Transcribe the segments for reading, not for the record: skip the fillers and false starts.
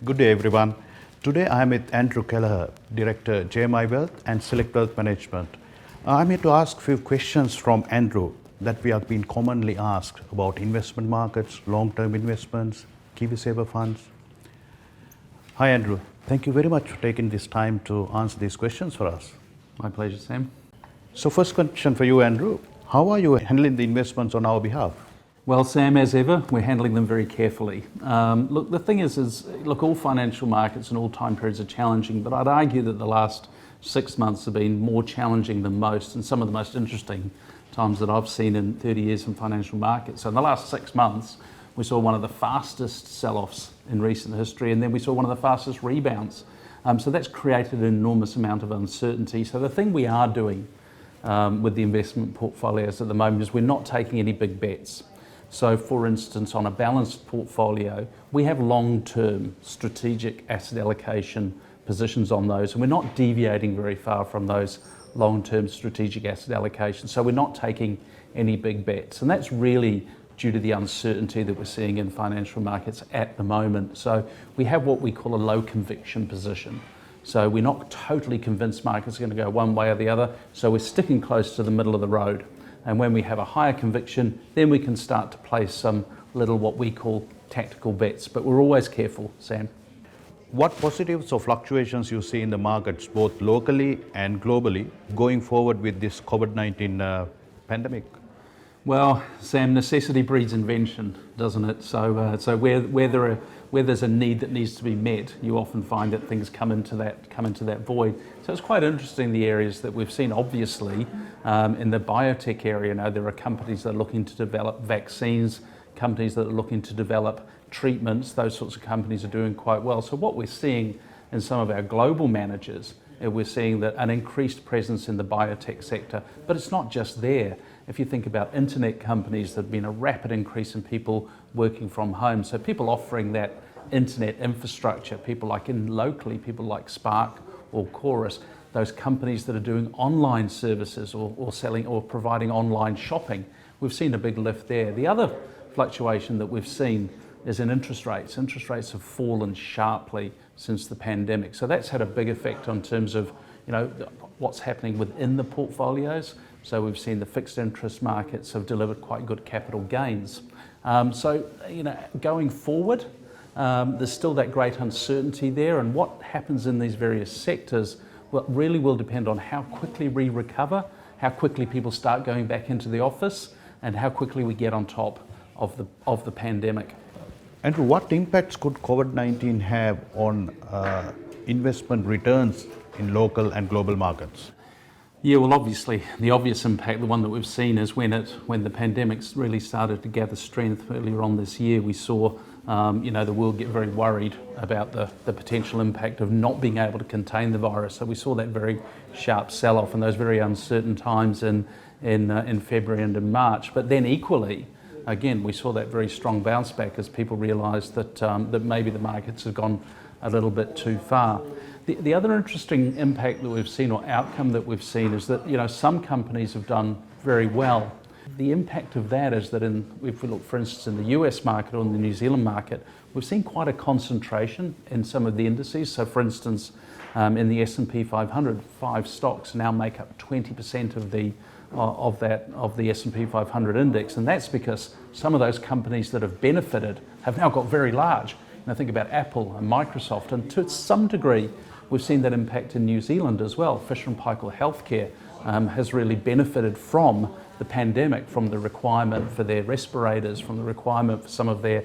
Good day, everyone. Today I am with Andrew Kelleher, Director, JMI Wealth and Select Wealth Management. I'm here to ask a few questions from Andrew that we have been commonly asked about investment markets, long-term investments, KiwiSaver funds. Hi, Andrew. Thank you very much for taking this time to answer these questions for us. My pleasure, Sam. So, first question for you, Andrew. How are you handling the investments on our behalf? Well, Sam, as ever, we're handling them very carefully. Look, the thing is, all financial markets and all time periods are challenging, but I'd argue that the last 6 months have been more challenging than most and some of the most interesting times that I've seen in 30 years in financial markets. So in the last 6 months, we saw one of the fastest sell-offs in recent history, and then we saw one of the fastest rebounds. So that's created an enormous amount of uncertainty. So the thing we are doing with the investment portfolios at the moment is we're not taking any big bets. So for instance, on a balanced portfolio, we have long-term strategic asset allocation positions on those, and we're not deviating very far from those long-term strategic asset allocations. So we're not taking any big bets, and that's really due to the uncertainty that we're seeing in financial markets at the moment. So we have what we call a low conviction position. So we're not totally convinced markets are going to go one way or the other, so we're sticking close to the middle of the road. And when we have a higher conviction, then we can start to place some little what we call tactical bets. But we're always careful, Sam. What positives or fluctuations you see in the markets, both locally and globally, going forward with this COVID-19 pandemic? Well, Sam, necessity breeds invention, doesn't it? So where there's a need that needs to be met, you often find that things come into that void. So it's quite interesting the areas that we've seen. Obviously, in the biotech area, now there are companies that are looking to develop vaccines, companies that are looking to develop treatments. Those sorts of companies are doing quite well. So what we're seeing in some of our global managers, we're seeing that an increased presence in the biotech sector, but it's not just there. If you think about internet companies, there's been a rapid increase in people working from home. So people offering that internet infrastructure, people like Spark or Chorus, those companies that are doing online services or selling or providing online shopping, we've seen a big lift there. The other fluctuation that we've seen is in interest rates. Interest rates have fallen sharply since the pandemic. So that's had a big effect on terms of, what's happening within the portfolios. So we've seen the fixed interest markets have delivered quite good capital gains. Going forward, there's still that great uncertainty there, and what happens in these various sectors really will depend on how quickly we recover, how quickly people start going back into the office, and how quickly we get on top of the pandemic. Andrew, what impacts could COVID-19 have on investment returns in local and global markets? Yeah, well, obviously, the obvious impact, the one that we've seen, is when the pandemic's really started to gather strength earlier on this year. We saw, the world get very worried about the potential impact of not being able to contain the virus. So we saw that very sharp sell-off in those very uncertain times in February and in March. But then equally, again, we saw that very strong bounce back as people realised that maybe the markets have gone a little bit too far. The other interesting impact that we've seen, or outcome that we've seen, is that some companies have done very well. The impact of that is that if we look, for instance, in the US market or in the New Zealand market, we've seen quite a concentration in some of the indices. So, for instance, in the S&P 500, 5 stocks now make up 20% of the S&P 500 index, and that's because some of those companies that have benefited have now got very large. Think about Apple and Microsoft, and to some degree we've seen that impact in New Zealand as well. Fisher & Paykel Healthcare has really benefited from the pandemic, from the requirement for their respirators, from the requirement for some of their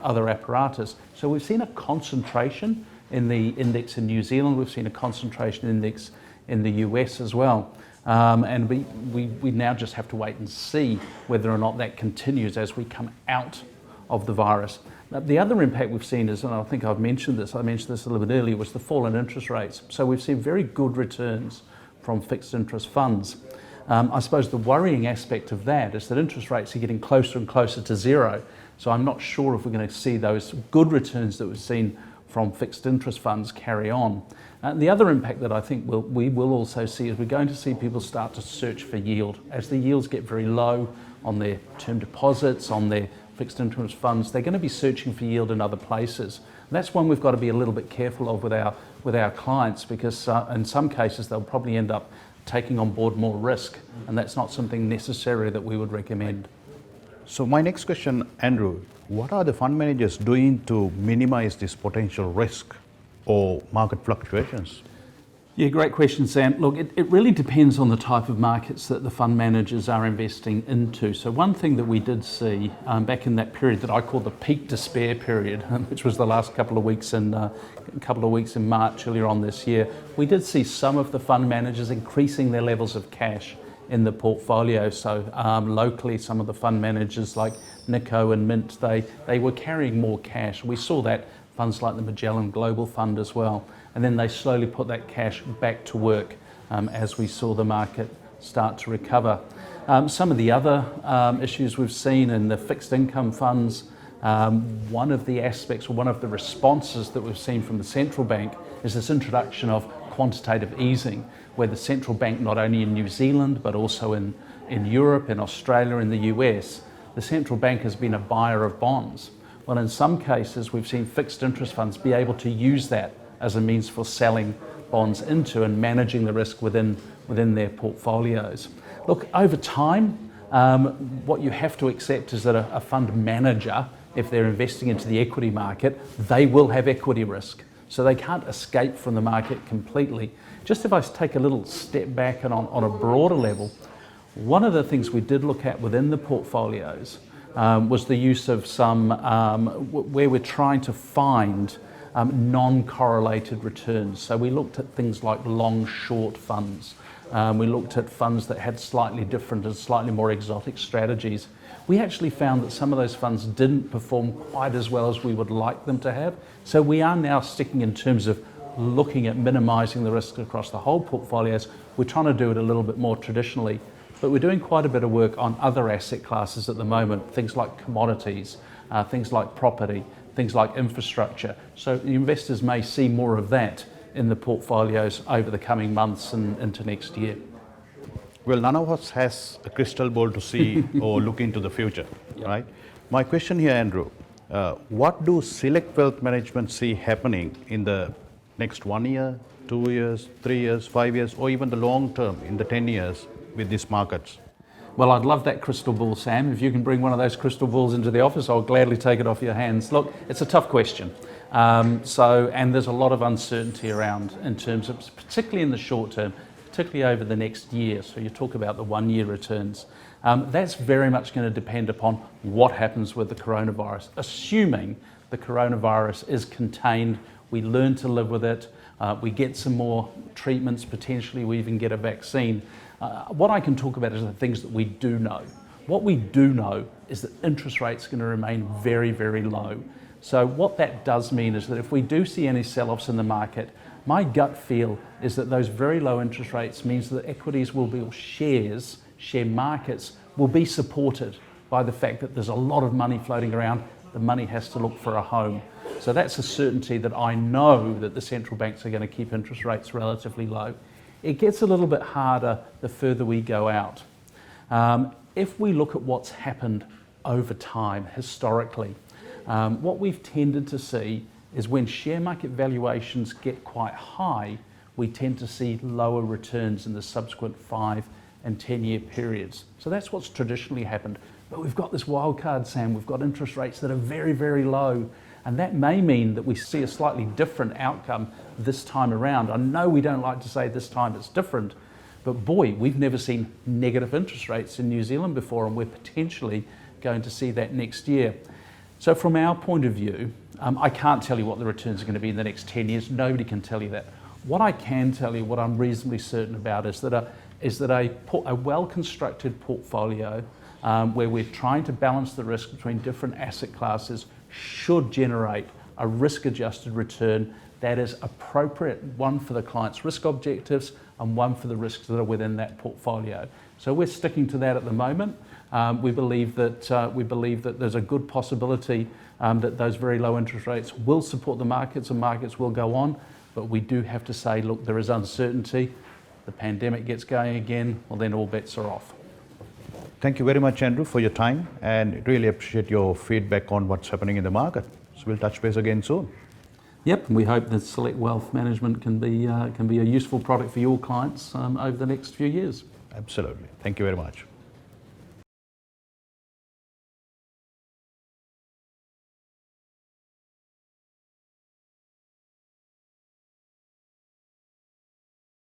other apparatus. So we've seen a concentration in the index in New Zealand. We've seen a concentration index in the US as well. And we now just have to wait and see whether or not that continues as we come out of the virus. The other impact we've seen is, and I think I mentioned this a little bit earlier, was the fall in interest rates. So we've seen very good returns from fixed interest funds. I suppose the worrying aspect of that is that interest rates are getting closer and closer to zero. So I'm not sure if we're going to see those good returns that we've seen from fixed interest funds carry on. The other impact that I think we will also see is we're going to see people start to search for yield. As the yields get very low on their term deposits, on their fixed interest funds, they're going to be searching for yield in other places. And that's one we've got to be a little bit careful of with our clients, because in some cases they'll probably end up taking on board more risk, and that's not something necessary that we would recommend. So my next question, Andrew, what are the fund managers doing to minimize this potential risk or market fluctuations? Yeah, great question, Sam. Look, it really depends on the type of markets that the fund managers are investing into. So one thing that we did see back in that period that I call the peak despair period, which was the last couple of weeks in March earlier on this year, we did see some of the fund managers increasing their levels of cash in the portfolio. So locally, some of the fund managers like Nikko and Mint, they were carrying more cash. We saw that funds like the Magellan Global Fund as well. And then they slowly put that cash back to work as we saw the market start to recover. Some of the other issues we've seen in the fixed income funds, one of the aspects or one of the responses that we've seen from the central bank is this introduction of quantitative easing, where the central bank, not only in New Zealand but also in Europe, in Australia, in the US, the central bank has been a buyer of bonds. Well, in some cases we've seen fixed interest funds be able to use that as a means for selling bonds into and managing the risk within their portfolios. Look, over time, what you have to accept is that a fund manager, if they're investing into the equity market, they will have equity risk. So they can't escape from the market completely. Just if I take a little step back and on a broader level, one of the things we did look at within the portfolios was the use of some, where we're trying to find non-correlated returns. So we looked at things like long-short funds. We looked at funds that had slightly different and slightly more exotic strategies. We actually found that some of those funds didn't perform quite as well as we would like them to have. So we are now sticking in terms of looking at minimising the risk across the whole portfolios. We're trying to do it a little bit more traditionally, but we're doing quite a bit of work on other asset classes at the moment, things like commodities, things like property, things like infrastructure. So the investors may see more of that in the portfolios over the coming months and into next year. Well, none of us has a crystal ball to see or look into the future, right? My question here, Andrew, what do Select Wealth Management see happening in the next 1 year, 2 years, 3 years, 5 years, or even the long term in the 10 years with these markets? Well, I'd love that crystal ball, Sam. If you can bring one of those crystal balls into the office, I'll gladly take it off your hands. Look, it's a tough question. And there's a lot of uncertainty around in terms of, particularly in the short term, particularly over the next year. So you talk about the 1 year returns. That's very much going to depend upon what happens with the coronavirus. Assuming the coronavirus is contained, we learn to live with it, we get some more treatments, potentially we even get a vaccine. What I can talk about is the things that we do know. What we do know is that interest rates are going to remain very, very low. So what that does mean is that if we do see any sell-offs in the market, my gut feel is that those very low interest rates means that equities will be, or share markets will be supported by the fact that there's a lot of money floating around. The money has to look for a home. So that's a certainty that I know that the central banks are going to keep interest rates relatively low. It gets a little bit harder the further we go out. If we look at what's happened over time, historically, what we've tended to see is when share market valuations get quite high, we tend to see lower returns in the subsequent 5 and 10 year periods. So that's what's traditionally happened. But we've got this wild card, Sam. We've got interest rates that are very, very low. And that may mean that we see a slightly different outcome this time around. I know we don't like to say this time it's different, but boy, we've never seen negative interest rates in New Zealand before, and we're potentially going to see that next year. So from our point of view, I can't tell you what the returns are going to be in the next 10 years. Nobody can tell you that. What I can tell you, what I'm reasonably certain about, is that a well-constructed portfolio where we're trying to balance the risk between different asset classes should generate a risk-adjusted return that is appropriate, one for the client's risk objectives and one for the risks that are within that portfolio. So we're sticking to that at the moment. We believe that there's a good possibility that those very low interest rates will support the markets and markets will go on, but we do have to say, look, there is uncertainty. The pandemic gets going again, well then all bets are off. Thank you very much, Andrew, for your time, and really appreciate your feedback on what's happening in the market. So we'll touch base again soon. Yep, and we hope that Select Wealth Management can be a useful product for your clients over the next few years. Absolutely. Thank you very much.